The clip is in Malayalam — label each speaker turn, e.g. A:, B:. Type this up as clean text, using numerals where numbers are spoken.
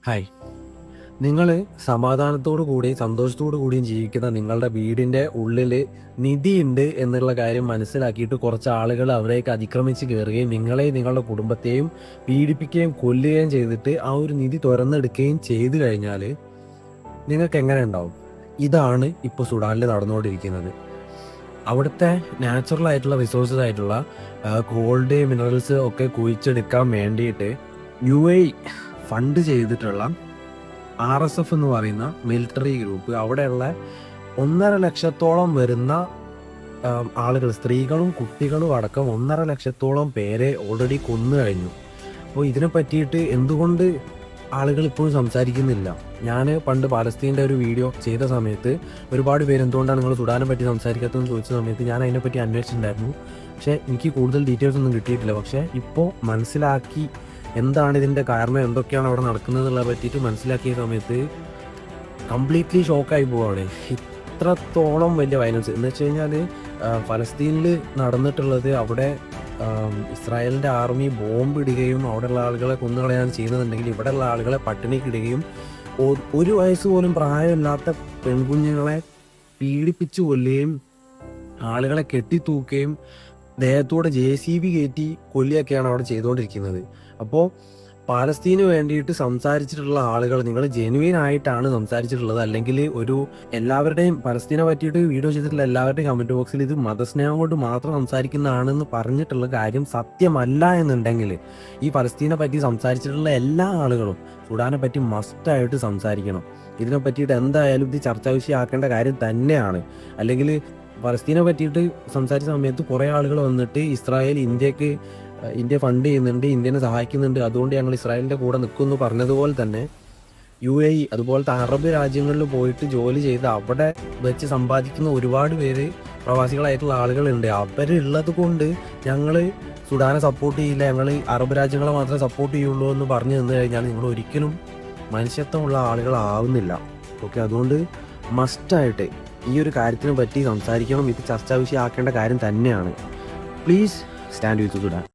A: ഹായ്. നിങ്ങൾ സമാധാനത്തോടു കൂടിയും സന്തോഷത്തോടു കൂടിയും ജീവിക്കുന്ന നിങ്ങളുടെ വീടിൻ്റെ ഉള്ളിൽ നിധിയുണ്ട് എന്നുള്ള കാര്യം മനസ്സിലാക്കിയിട്ട് കുറച്ച് ആളുകൾ അവിടേക്ക് അതിക്രമിച്ച് കയറുകയും നിങ്ങളെയും നിങ്ങളുടെ കുടുംബത്തെയും പീഡിപ്പിക്കുകയും കൊല്ലുകയും ചെയ്തിട്ട് ആ ഒരു നിധി തുറന്നെടുക്കുകയും ചെയ്തു കഴിഞ്ഞാൽ നിങ്ങൾക്ക് എങ്ങനെ ഉണ്ടാവും? ഇതാണ് ഇപ്പോൾ സുഡാനിൽ നടന്നുകൊണ്ടിരിക്കുന്നത്. അവിടുത്തെ നാച്ചുറൽ ആയിട്ടുള്ള റിസോഴ്സസ് ആയിട്ടുള്ള ഗോൾഡ്, മിനറൽസ് ഒക്കെ കുഴിച്ചെടുക്കാൻ വേണ്ടിയിട്ട് UAE ഫണ്ട് ചെയ്തിട്ടുള്ള RSF എന്ന് പറയുന്ന മിലിറ്ററി ഗ്രൂപ്പ് അവിടെയുള്ള 1.5 ലക്ഷത്തോളം വരുന്ന ആളുകൾ, സ്ത്രീകളും കുട്ടികളും അടക്കം 1.5 ലക്ഷത്തോളം പേരെ ഓൾറെഡി കൊന്നു കഴിഞ്ഞു. അപ്പോൾ ഇതിനെ പറ്റിയിട്ട് എന്തുകൊണ്ട് ആളുകൾ ഇപ്പോഴും സംസാരിക്കുന്നില്ല? ഞാൻ പണ്ട് പാലസ്തീൻ്റെ ഒരു വീഡിയോ ചെയ്ത സമയത്ത് ഒരുപാട് പേര് എന്തുകൊണ്ടാണ് നിങ്ങൾ സുഡാനെ പറ്റി സംസാരിക്കാത്തതെന്ന് ചോദിച്ച സമയത്ത് ഞാൻ അതിനെപ്പറ്റി അന്വേഷിച്ചിട്ടുണ്ടായിരുന്നു. പക്ഷേ എനിക്ക് കൂടുതൽ ഡീറ്റെയിൽസ് ഒന്നും കിട്ടിയിട്ടില്ല. പക്ഷേ ഇപ്പോൾ മനസ്സിലാക്കി എന്താണ് ഇതിൻ്റെ കാരണം, എന്തൊക്കെയാണ് അവിടെ നടക്കുന്നത് എന്നുള്ളതിനെ പറ്റിയിട്ട് മനസ്സിലാക്കിയ സമയത്ത് കംപ്ലീറ്റ്ലി ഷോക്കായി പോവുകയാണ്. ഇത്രത്തോളം വലിയ വയലൻസ് എന്ന് വെച്ച് കഴിഞ്ഞാൽ ഫലസ്തീനിൽ നടന്നിട്ടുള്ളത്, അവിടെ ഇസ്രായേലിൻ്റെ ആർമി ബോംബ് ഇടുകയും അവിടെയുള്ള ആളുകളെ കൊന്നുകളയാൻ ചെയ്യുന്നുണ്ടെങ്കിൽ ഇവിടെയുള്ള ആളുകളെ പട്ടിണിക്കിടുകയും 1 വയസ്സ് പോലും പ്രായമില്ലാത്ത പെൺകുഞ്ഞുങ്ങളെ പീഡിപ്പിച്ചു കൊല്ലുകയും ആളുകളെ കെട്ടിത്തൂക്കുകയും ദേഹത്തോടെ JCB കയറ്റി കൊല്ലിയൊക്കെയാണ് അവിടെ ചെയ്തുകൊണ്ടിരിക്കുന്നത്. അപ്പോൾ പാലസ്തീന് വേണ്ടിയിട്ട് സംസാരിച്ചിട്ടുള്ള ആളുകൾ, നിങ്ങൾ ജെനുവിൻ ആയിട്ടാണ് സംസാരിച്ചിട്ടുള്ളത്, അല്ലെങ്കിൽ ഒരു എല്ലാവരുടെയും പലസ്തീനെ പറ്റിയിട്ട് വീഡിയോ ചെയ്തിട്ടുള്ള എല്ലാവരുടെയും കമൻറ്റ് ബോക്സിൽ ഇത് മതസ്നേഹം കൊണ്ട് മാത്രം സംസാരിക്കുന്നതാണെന്ന് പറഞ്ഞിട്ടുള്ള കാര്യം സത്യമല്ല എന്നുണ്ടെങ്കിൽ ഈ പലസ്തീനെ പറ്റി സംസാരിച്ചിട്ടുള്ള എല്ലാ ആളുകളും സുഡാനെ പറ്റി മസ്റ്റായിട്ട് സംസാരിക്കണം. ഇതിനെ പറ്റിയിട്ട് എന്തായാലും ഇത് ചർച്ചാ വിഷയമാക്കേണ്ട കാര്യം തന്നെയാണ്. അല്ലെങ്കിൽ പലസ്തീനെ പറ്റിയിട്ട് സംസാരിച്ച സമയത്ത് കുറേ ആളുകൾ വന്നിട്ട് ഇന്ത്യ ഫണ്ട് ചെയ്യുന്നുണ്ട്, ഇന്ത്യനെ സഹായിക്കുന്നുണ്ട്, അതുകൊണ്ട് ഞങ്ങൾ ഇസ്രായേലിൻ്റെ കൂടെ നിൽക്കുമെന്ന് പറഞ്ഞതുപോലെ തന്നെ UAE അതുപോലത്തെ അറബ് രാജ്യങ്ങളിൽ പോയിട്ട് ജോലി ചെയ്ത് അവിടെ വെച്ച് സമ്പാദിക്കുന്ന ഒരുപാട് പേര് പ്രവാസികളായിട്ടുള്ള ആളുകളുണ്ട്. അവരുള്ളത് കൊണ്ട് ഞങ്ങൾ സുഡാനെ സപ്പോർട്ട് ചെയ്യില്ല, ഞങ്ങൾ അറബ് രാജ്യങ്ങളെ മാത്രമേ സപ്പോർട്ട് ചെയ്യുള്ളൂ എന്ന് പറഞ്ഞു തന്നു കഴിഞ്ഞാൽ നിങ്ങൾ ഒരിക്കലും മനുഷ്യത്വമുള്ള ആളുകളാവുന്നില്ല. ഓക്കെ, അതുകൊണ്ട് മസ്റ്റായിട്ട് ഈ ഒരു കാര്യത്തിനെ പറ്റി സംസാരിക്കണം. ഇത് ചർച്ചാ വിഷയമാക്കേണ്ട കാര്യം തന്നെയാണ്. Please stand with Sudan.